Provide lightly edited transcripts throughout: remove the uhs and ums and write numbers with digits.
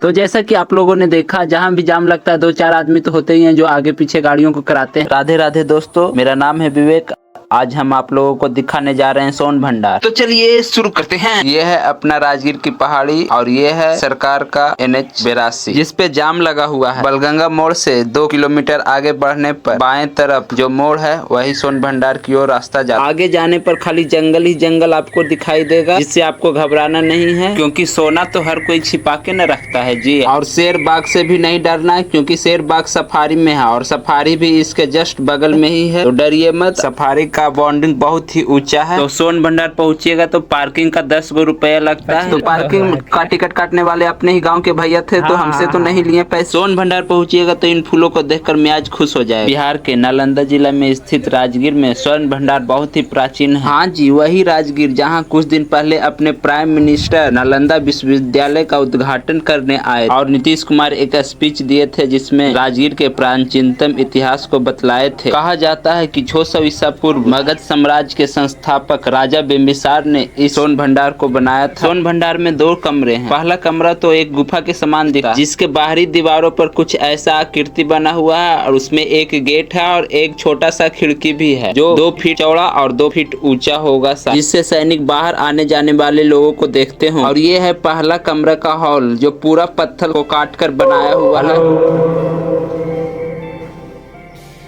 तो जैसा कि आप लोगों ने देखा, जहाँ भी जाम लगता है 2-4 आदमी तो होते ही हैं जो आगे पीछे गाड़ियों को कराते हैं। राधे राधे दोस्तों, मेरा नाम है विवेक। आज हम आप लोगों को दिखाने जा रहे हैं सोन भंडार। तो चलिए शुरू करते हैं। ये है अपना राजगीर की पहाड़ी और ये है सरकार का NH 82 जिस पे जाम लगा हुआ है। बलगंगा मोड़ से 2 किलोमीटर आगे बढ़ने पर बाएं तरफ जो मोड़ है वही सोन भंडार की ओर रास्ता जाता है। आगे जाने पर खाली जंगल ही जंगल आपको दिखाई देगा, जिससे आपको घबराना नहीं है, क्योंकि सोना तो हर कोई छिपा के न रखता है जी। और शेर बाघ से भी नहीं डरना है, क्योंकि शेर बाघ सफारी में है और सफारी भी इसके जस्ट बगल में ही है, तो डरिए मत। सफारी का बॉन्डिंग बहुत ही ऊंचा है। तो सोन भंडार पहुंचिएगा तो पार्किंग का 10 गो रुपया लगता है। तो पार्किंग का टिकट काटने वाले अपने ही गांव के भैया थे, तो हमसे तो नहीं लिए पैसे। सोन भंडार पहुंचिएगा तो इन फूलों को देखकर मियाज खुश हो जाए। बिहार के नालंदा जिला में स्थित राजगीर में सोन भंडार बहुत ही प्राचीन है। हाँ जी, वही राजगीर जहाँ कुछ दिन पहले अपने प्राइम मिनिस्टर नालंदा विश्वविद्यालय का उद्घाटन करने आए और नीतीश कुमार एक स्पीच दिए थे, जिसमें राजगीर के प्राचीनतम इतिहास को बतलाए थे। कहा जाता है कि 600 ईसा पूर्व मगध साम्राज्य के संस्थापक राजा बिंबिसार ने इस सोन भंडार को बनाया था। सोन भंडार में 2 कमरे हैं। पहला कमरा तो एक गुफा के समान दिखा, जिसके बाहरी दीवारों पर कुछ ऐसा आकृति बना हुआ है और उसमें एक गेट है और एक छोटा सा खिड़की भी है, जो 2 फीट चौड़ा और 2 फीट ऊंचा होगा, जिससे सैनिक बाहर आने जाने वाले लोगों को देखते हो। और ये है पहला कमरा का हॉल, जो पूरा पत्थर को काट कर बनाया हुआ है।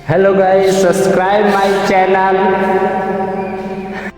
Hello guys, subscribe my channel.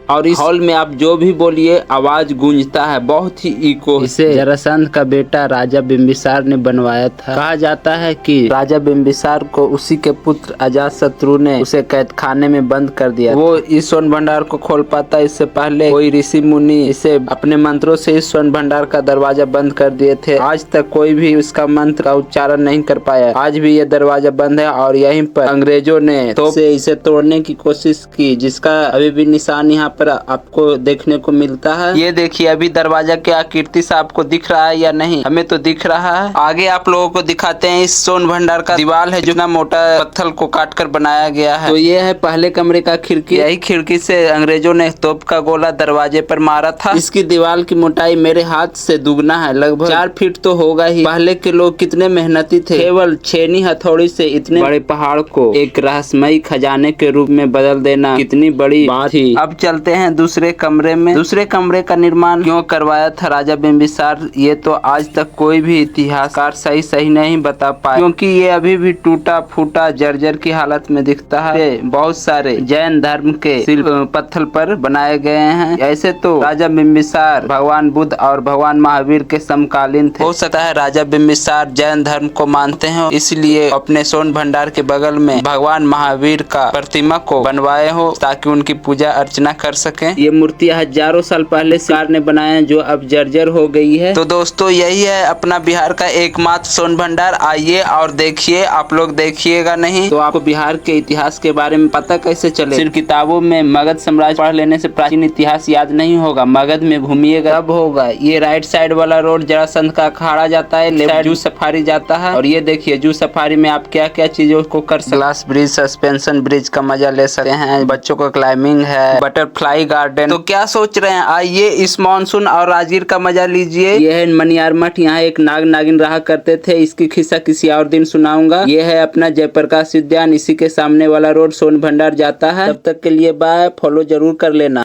और इस हॉल में आप जो भी बोलिए आवाज गूंजता है, बहुत ही इको। इसे जरासंध का बेटा राजा बिंबिसार ने बनवाया था। कहा जाता है कि राजा बिंबिसार को उसी के पुत्र अजातशत्रु ने उसे कैद खाने में बंद कर दिया। वो इस सोन भंडार को खोल पाता, इससे पहले कोई ऋषि मुनि इसे अपने मंत्रों से इस सोन भंडार का दरवाजा बंद कर दिए थे। आज तक कोई भी इसका मंत्र का उच्चारण नहीं कर पाया। आज भी ये दरवाजा बंद है और यहीं पर अंग्रेजों ने तोप से इसे तोड़ने की कोशिश की, जिसका अभी भी निशान यहाँ पर आपको देखने को मिलता है। ये देखिए, अभी दरवाजा की आकृति से आपको दिख रहा है या नहीं? हमें तो दिख रहा है। आगे आप लोगों को दिखाते हैं इस सोन भंडार का दीवार है, जो ना मोटा पत्थर को काट कर बनाया गया है। तो ये है पहले कमरे का खिड़की। यही खिड़की से अंग्रेजों ने तोप का गोला दरवाजे पर मारा था। इसकी दीवार की मोटाई मेरे हाथ से दुगना है, लगभग 4 फीट तो होगा ही। पहले के लोग कितने मेहनती थे, केवल छेनी हथौड़ी से इतने बड़े पहाड़ को एक रहस्यमयी खजाने के रूप में बदल देना कितनी बड़ी बात थी। अब चलते हैं दूसरे कमरे में। दूसरे कमरे का निर्माण क्यों करवाया था राजा बिंबिसार, ये तो आज तक कोई भी इतिहासकार सही नहीं बता पाए, क्योंकि ये अभी भी टूटा फूटा जर्जर की हालत में दिखता है। बहुत सारे जैन धर्म के शिल्प पत्थर पर बनाए गए हैं। ऐसे तो राजा बिंबिसार भगवान बुद्ध और भगवान महावीर के समकालीन थे। हो सकता है राजा बिंबिसार जैन धर्म को मानते हैं, इसलिए अपने सोन भंडार के बगल में भगवान महावीर का प्रतिमा को बनवाए हो, ताकि उनकी पूजा अर्चना कर सके। ये मूर्तियां हजारों साल पहले सरकार ने बनाए हैं, जो अब जर्जर हो गई है। तो दोस्तों, यही है अपना बिहार का एकमात्र सोन भंडार। आइए और देखिए। आप लोग देखिएगा नहीं तो आपको बिहार के इतिहास के बारे में पता कैसे चले? सिर्फ किताबों में मगध साम्राज्य पढ़ लेने से प्राचीन इतिहास याद नहीं होगा। मगध में घूमिएगा तब होगा। ये राइट साइड वाला रोड जरासंध का अखाड़ा जाता है, लेफ्ट साइड जू सफारी जाता है। और ये देखिए, जू सफारी में आप क्या क्या चीजों को कर सकते हैं। ग्लास ब्रिज, सस्पेंशन ब्रिज का मजा ले सकते हैं। बच्चों को क्लाइंबिंग है, बटरफ्लाई गार्डन। तो क्या सोच रहे हैं, आइए इस मानसून और राजगीर का मजा लीजिए। ये है मनियार मठ, यहाँ एक नाग नागिन रहा करते थे। इसकी किस्सा किसी और दिन सुनाऊंगा। ये है अपना जयप्रकाश उद्यान, इसी के सामने वाला रोड सोन भंडार जाता है। तब तक के लिए बाय, फॉलो जरूर कर लेना।